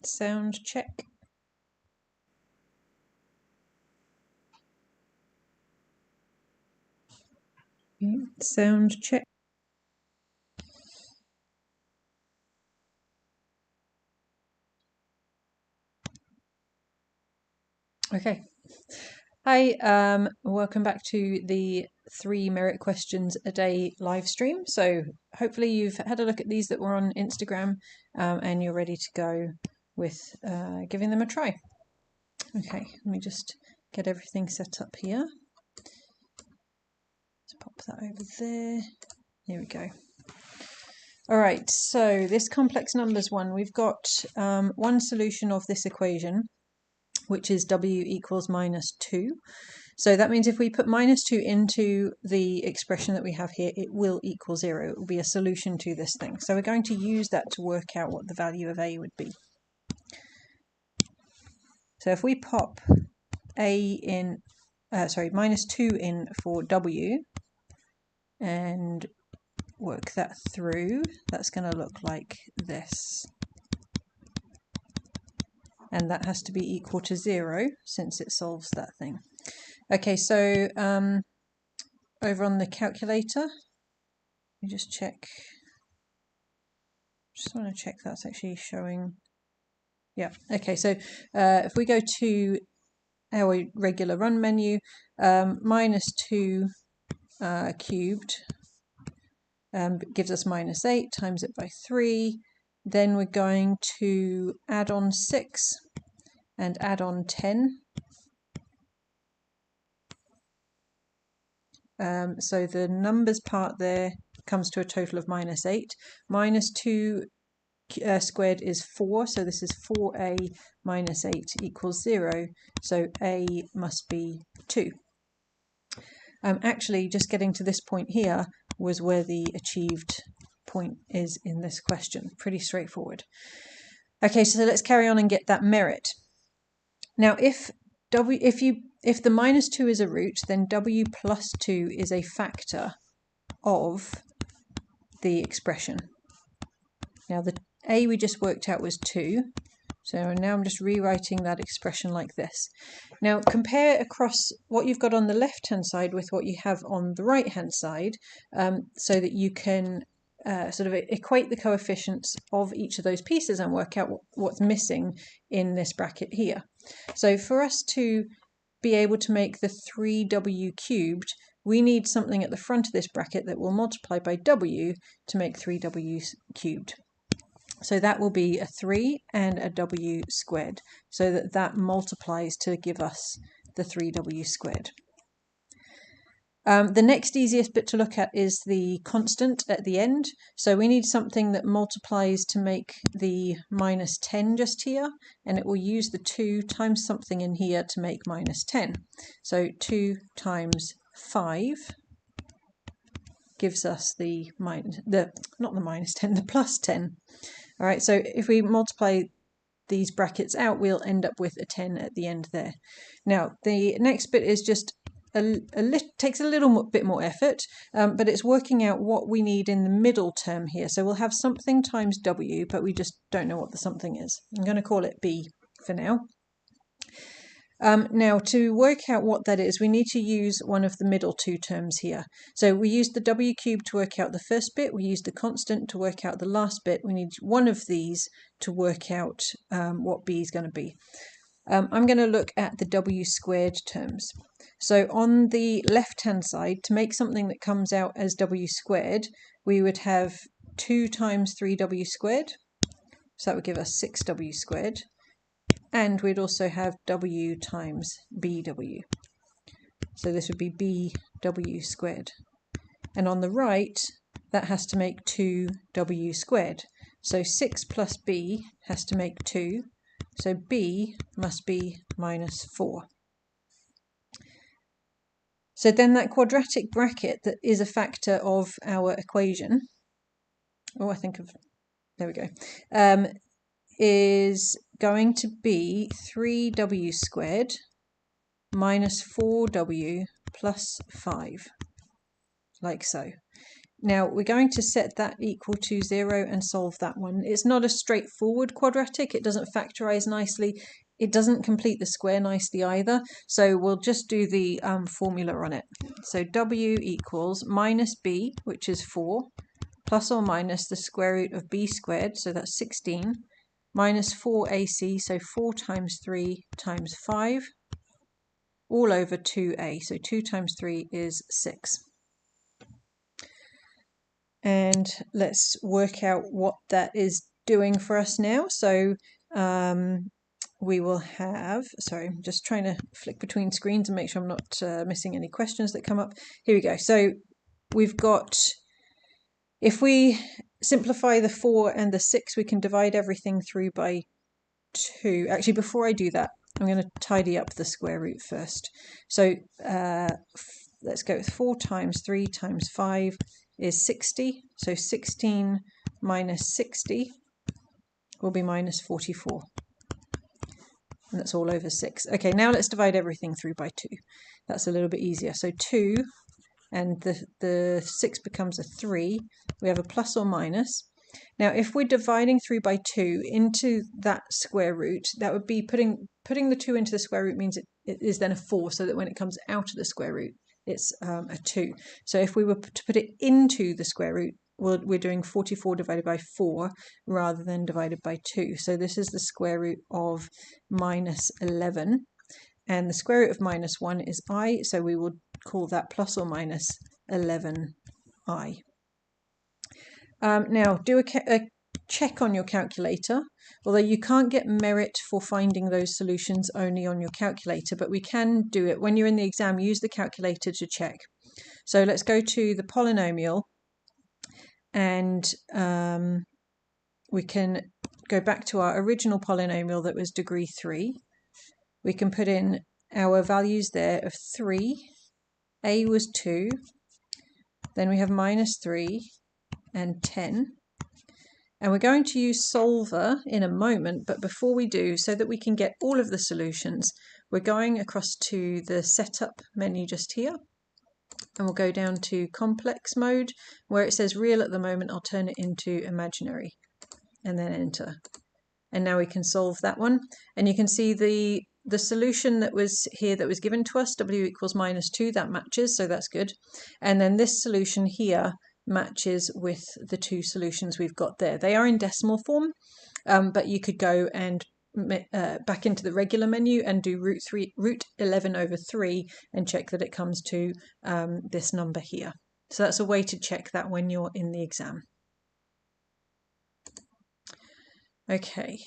Sound check. Sound check. Okay. Hi, welcome back to the 3 merit questions a day live stream. So hopefully you've had a look at these that were on Instagram and you're ready to go with giving them a try. Okay, let me just get everything set up here. Let's pop that over there. Here we go. All right, so this complex numbers one, we've got one solution of this equation, which is w equals -2. So that means if we put -2 into the expression that we have here, it will equal 0. It will be a solution to this thing. So we're going to use that to work out what the value of a would be. So if we pop -2 in for w and work that through, that's going to look like this. And that has to be equal to 0 since it solves that thing. Okay, so over on the calculator, you just check. Just want to check that's actually showing. Yeah, okay, so if we go to our regular run menu, -2 cubed gives us -8, times it by 3. Then we're going to add on 6 and add on 10. So the numbers part there comes to a total of -8. -2 squared is 4, so this is 4a minus 8 equals 0. So a must be 2. Actually, just getting to this point here was where the achieved point is in this question. Pretty straightforward. Okay, so let's carry on and get that merit. Now, if the -2 is a root, then w plus 2 is a factor of the expression. Now, the a we just worked out was 2. So now I'm just rewriting that expression like this. Now compare across what you've got on the left-hand side with what you have on the right-hand side, so that you can sort of equate the coefficients of each of those pieces and work out what's missing in this bracket here. So for us to be able to make the 3w cubed, we need something at the front of this bracket that will multiply by w to make 3w cubed. So that will be a 3 and a w squared, so that multiplies to give us the 3w squared. The next easiest bit to look at is the constant at the end. So we need something that multiplies to make the -10 just here, and it will use the 2 times something in here to make -10. So 2 times 5 gives us the plus 10. All right, so if we multiply these brackets out, we'll end up with a 10 at the end there. Now, the next bit is just takes a little bit more effort, but it's working out what we need in the middle term here. So we'll have something times w, but we just don't know what the something is. I'm going to call it b for now. Now, to work out what that is, we need to use one of the middle two terms here. So we used the w cubed to work out the first bit. We used the constant to work out the last bit. We need one of these to work out what b is going to be. I'm going to look at the w squared terms. So on the left-hand side, to make something that comes out as w squared, we would have 2 times 3w squared. So that would give us 6w squared. And we'd also have w times bw. So this would be bw squared. And on the right, that has to make 2w squared. So 6 plus b has to make 2. So b must be -4. So then that quadratic bracket that is a factor of our equation, there we go, is going to be 3w squared minus 4w plus 5, like so. Now we're going to set that equal to 0 and solve that one. It's not a straightforward quadratic. It doesn't factorize nicely. It doesn't complete the square nicely either. So we'll just do the formula on it. So w equals minus b, which is 4, plus or minus the square root of b squared, so that's 16, minus 4ac, so 4 times 3 times 5, all over 2a. So 2 times 3 is 6. And let's work out what that is doing for us now. So we will have, sorry, I'm just trying to flick between screens and make sure I'm not missing any questions that come up. Here we go. So we've got, if we simplify the 4 and the 6, we can divide everything through by 2. Actually, before I do that, I'm going to tidy up the square root first. So let's go with 4 times 3 times 5 is 60. So 16 minus 60 will be minus 44. And that's all over 6. Okay, now let's divide everything through by 2. That's a little bit easier. So 2, and the 6 becomes a 3. We have a plus or minus. Now, if we're dividing through by 2 into that square root, that would be putting the 2 into the square root means it is then a 4, so that when it comes out of the square root, it's a 2. So if we were to put it into the square root, we're doing 44 divided by 4 rather than divided by 2. So this is the square root of minus 11. And the square root of minus 1 is I, so we will call that plus or minus 11i. Now, do a check on your calculator. Although you can't get merit for finding those solutions only on your calculator, but we can do it. When you're in the exam, use the calculator to check. So let's go to the polynomial, and we can go back to our original polynomial that was degree 3. We can put in our values there of 3, a was 2, then we have minus 3 and 10. And we're going to use solver in a moment, but before we do, so that we can get all of the solutions, we're going across to the setup menu just here, and we'll go down to complex mode. Where it says real at the moment, I'll turn it into imaginary, and then enter. And now we can solve that one. And you can see the solution that was here that was given to us, w equals minus 2, that matches, so that's good. And then this solution here matches with the 2 solutions we've got there. They are in decimal form, but you could go and back into the regular menu and do root 11 over 3 and check that it comes to this number here. So that's a way to check that when you're in the exam. Okay.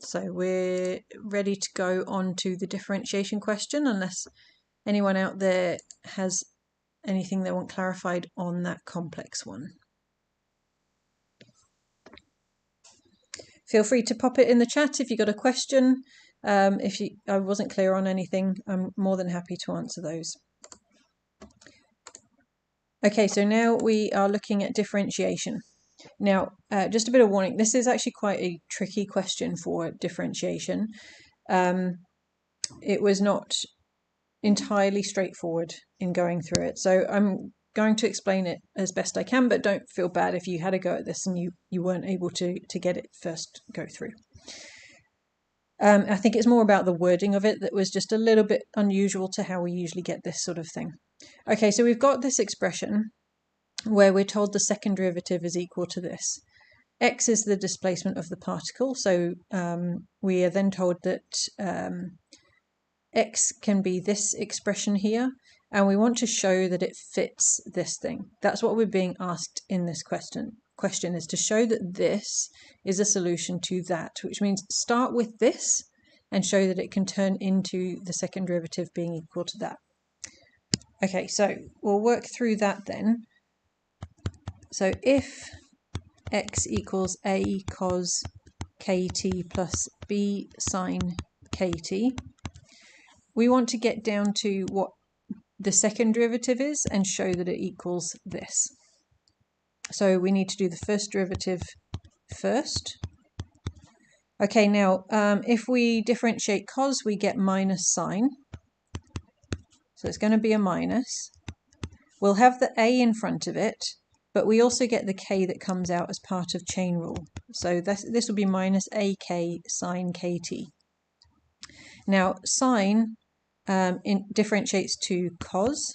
So we're ready to go on to the differentiation question, unless anyone out there has anything they want clarified on that complex one. Feel free to pop it in the chat if you got a question. If I wasn't clear on anything, I'm more than happy to answer those. Okay, so now we are looking at differentiation. Now, just a bit of warning, this is actually quite a tricky question for differentiation. It was not entirely straightforward in going through it. So I'm going to explain it as best I can, but don't feel bad if you had a go at this and you weren't able to get it first go through. I think it's more about the wording of it that was just a little bit unusual to how we usually get this sort of thing. Okay, so we've got this expression where we're told the second derivative is equal to this. X is the displacement of the particle, so we are then told that X can be this expression here, and we want to show that it fits this thing. That's what we're being asked in this question is to show that this is a solution to that, which means start with this and show that it can turn into the second derivative being equal to that. Okay, so we'll work through that then. So if x equals a cos kt plus b sine kt, we want to get down to what the second derivative is and show that it equals this. So we need to do the first derivative first. Okay, now if we differentiate cos, we get minus sine. So it's going to be a minus. We'll have the a in front of it, but we also get the k that comes out as part of chain rule. So this will be minus ak sine kt. Now sine differentiates to cos,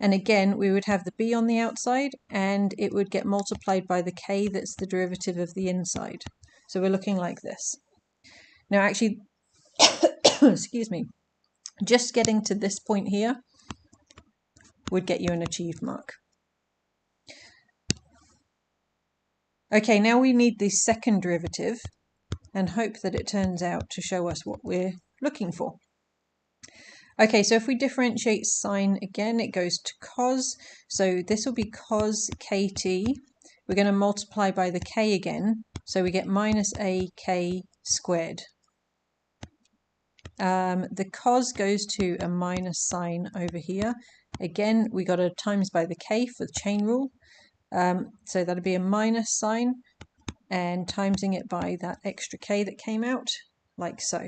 and again we would have the b on the outside and it would get multiplied by the k that's the derivative of the inside. So we're looking like this. Now actually, excuse me, just getting to this point here would get you an achieved mark. Okay, now we need the second derivative and hope that it turns out to show us what we're looking for. Okay, so if we differentiate sine again, it goes to cos. So this will be cos kt. We're going to multiply by the k again. So we get minus ak squared. The cos goes to a minus sign over here. Again, we got a times by the k for the chain rule. So that'll be a minus sign and timesing it by that extra k that came out, like so.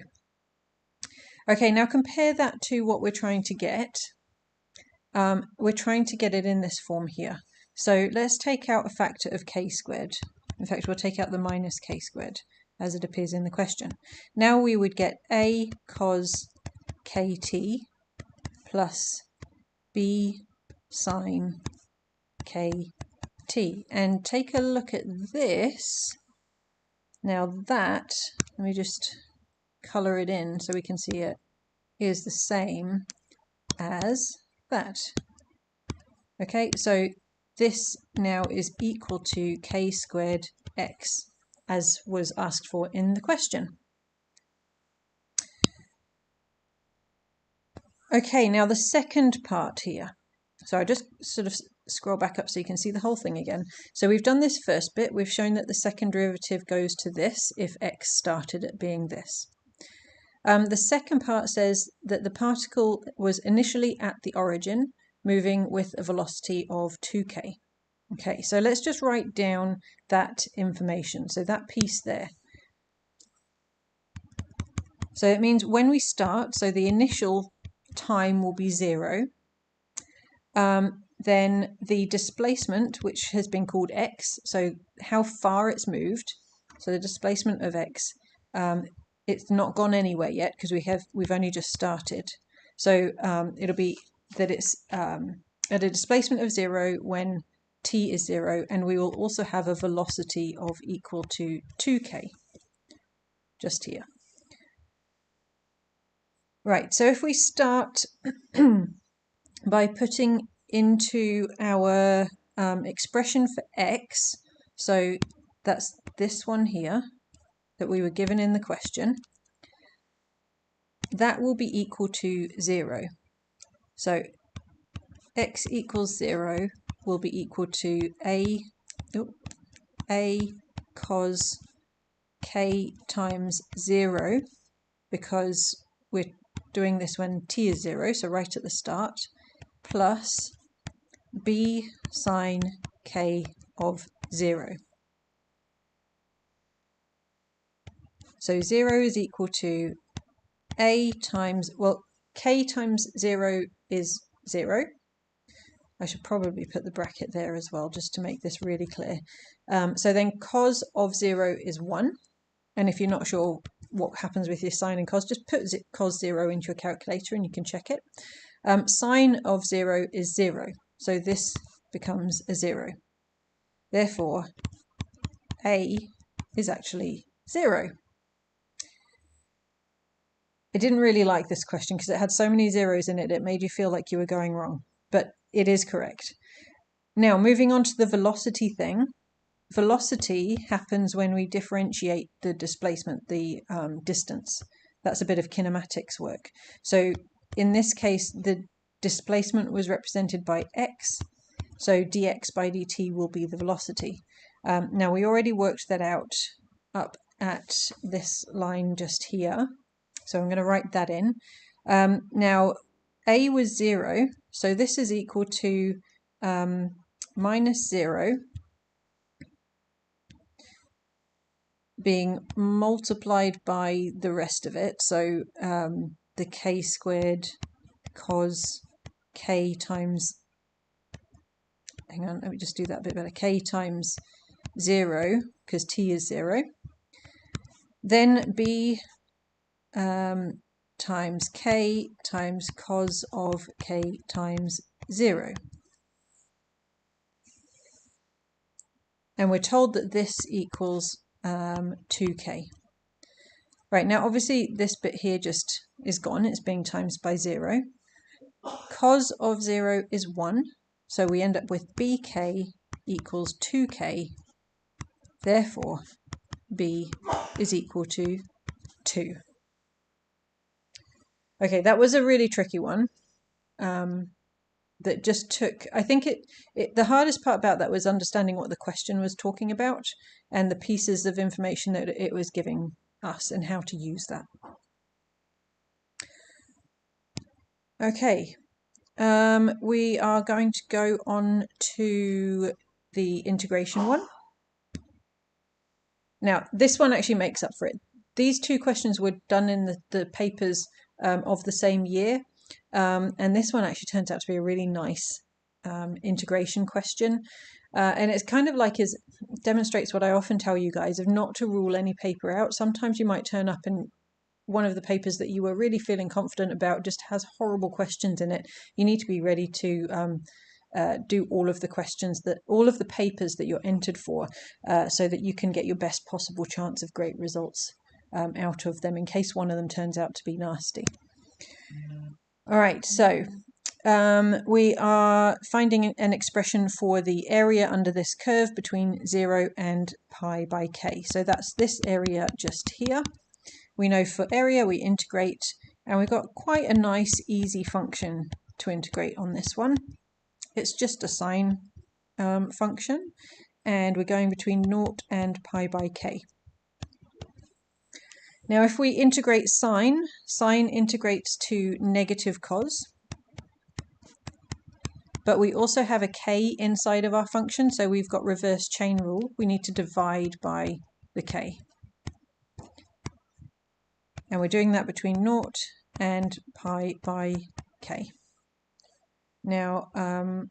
Okay, now compare that to what we're trying to get. We're trying to get it in this form here. So let's take out a factor of k squared. In fact, we'll take out the minus k squared as it appears in the question. Now we would get a cos kt plus b sine kt. And take a look at this. Now that, let me just colour it in so we can see it, is the same as that. Okay, so this now is equal to k squared x, as was asked for in the question. Okay, now the second part here. So I just sort of scroll back up so you can see the whole thing again. So we've done this first bit. We've shown that the second derivative goes to this if x started at being this. The second part says that the particle was initially at the origin, moving with a velocity of 2k. Okay, so let's just write down that information. So that piece there. So it means when we start, so the initial time will be 0. Then the displacement, which has been called x, so how far it's moved, so the displacement of x, it's not gone anywhere yet because we've only just started. So it'll be that it's at a displacement of 0 when t is 0, and we will also have a velocity of equal to 2k, just here. Right, so if we start by putting into our expression for x, so that's this one here that we were given in the question, that will be equal to 0. So x equals 0 will be equal to a cos k times 0, because we're doing this when t is 0, so right at the start, plus b sine k of 0. So 0 is equal to a times, well, k times 0 is 0. I should probably put the bracket there as well, just to make this really clear. So then cos of 0 is 1. And if you're not sure what happens with your sine and cos, just put cos 0 into your calculator and you can check it. Sine of 0 is 0. So this becomes a 0. Therefore, a is actually 0. I didn't really like this question because it had so many zeros in it, it made you feel like you were going wrong. But it is correct. Now, moving on to the velocity thing. Velocity happens when we differentiate the displacement, the distance. That's a bit of kinematics work. So in this case, the displacement was represented by x. So dx by dt will be the velocity. Now, we already worked that out up at this line just here. So I'm going to write that in. Now, a was 0, so this is equal to minus 0 being multiplied by the rest of it. So the k squared cos k times, hang on, let me just do that a bit better, k times 0, because t is 0. Then b times k times cos of k times 0. And we're told that this equals 2k. Right, now obviously this bit here just is gone, it's being times by 0. Cos of 0 is 1, so we end up with bk equals 2k, therefore b is equal to 2. Okay, that was a really tricky one. That just took, I think the hardest part about that was understanding what the question was talking about and the pieces of information that it was giving us and how to use that. Okay, we are going to go on to the integration one. Now, this one actually makes up for it. These two questions were done in the papers of the same year, and this one actually turns out to be a really nice integration question. And it's kind of like demonstrates what I often tell you guys of not to rule any paper out. Sometimes you might turn up and one of the papers that you were really feeling confident about just has horrible questions in it. You need to be ready to do all of the questions, all of the papers that you're entered for, so that you can get your best possible chance of great results out of them in case one of them turns out to be nasty. All right, so we are finding an expression for the area under this curve between 0 and pi by k. So that's this area just here. We know for area we integrate, and we've got quite a nice easy function to integrate on this one. It's just a sine function, and we're going between 0 and pi by k. Now if we integrate sine integrates to negative cos, but we also have a k inside of our function, so we've got reverse chain rule. We need to divide by the k. And we're doing that between 0 and pi by k. Now,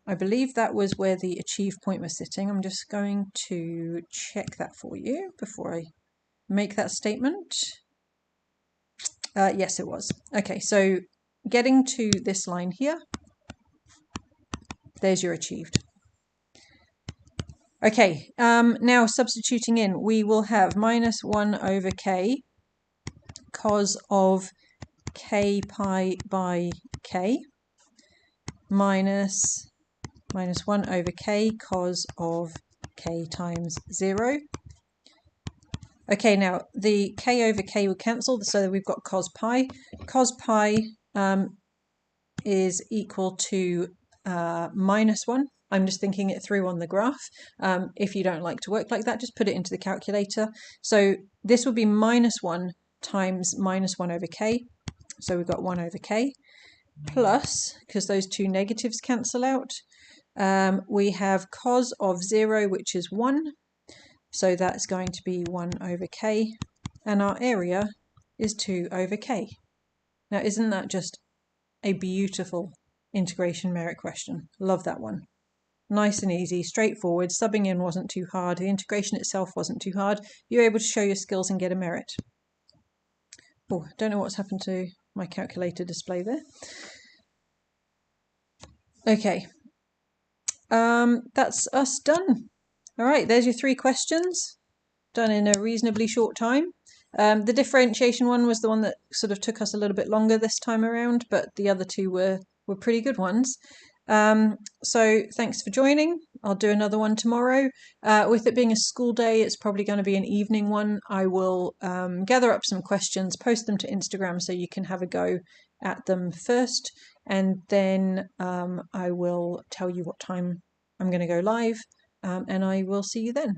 I believe that was where the achieved point was sitting. I'm just going to check that for you before I make that statement. Yes, it was. Okay, so getting to this line here, there's your achieved. Okay, now substituting in, we will have minus 1 over k cos of k pi by k minus 1 over k cos of k times 0. Okay, now the k over k will cancel, so we've got cos pi. Cos pi is equal to minus 1. I'm just thinking it through on the graph. If you don't like to work like that, just put it into the calculator. So this will be minus 1 times minus 1 over k. So we've got 1 over k plus, because those two negatives cancel out, we have cos of 0, which is 1. So that's going to be 1 over k, and our area is 2 over k. Now, isn't that just a beautiful integration merit question? Love that one. Nice and easy, straightforward. Subbing in wasn't too hard. The integration itself wasn't too hard. You're able to show your skills and get a merit. Oh, don't know what's happened to my calculator display there. Okay, that's us done. All right, there's your 3 questions, done in a reasonably short time. The differentiation one was the one that sort of took us a little bit longer this time around, but the other 2 were pretty good ones. So thanks for joining. I'll do another one tomorrow. With it being a school day, it's probably going to be an evening one. I will gather up some questions, post them to Instagram so you can have a go at them first, and then I will tell you what time I'm going to go live, and I will see you then.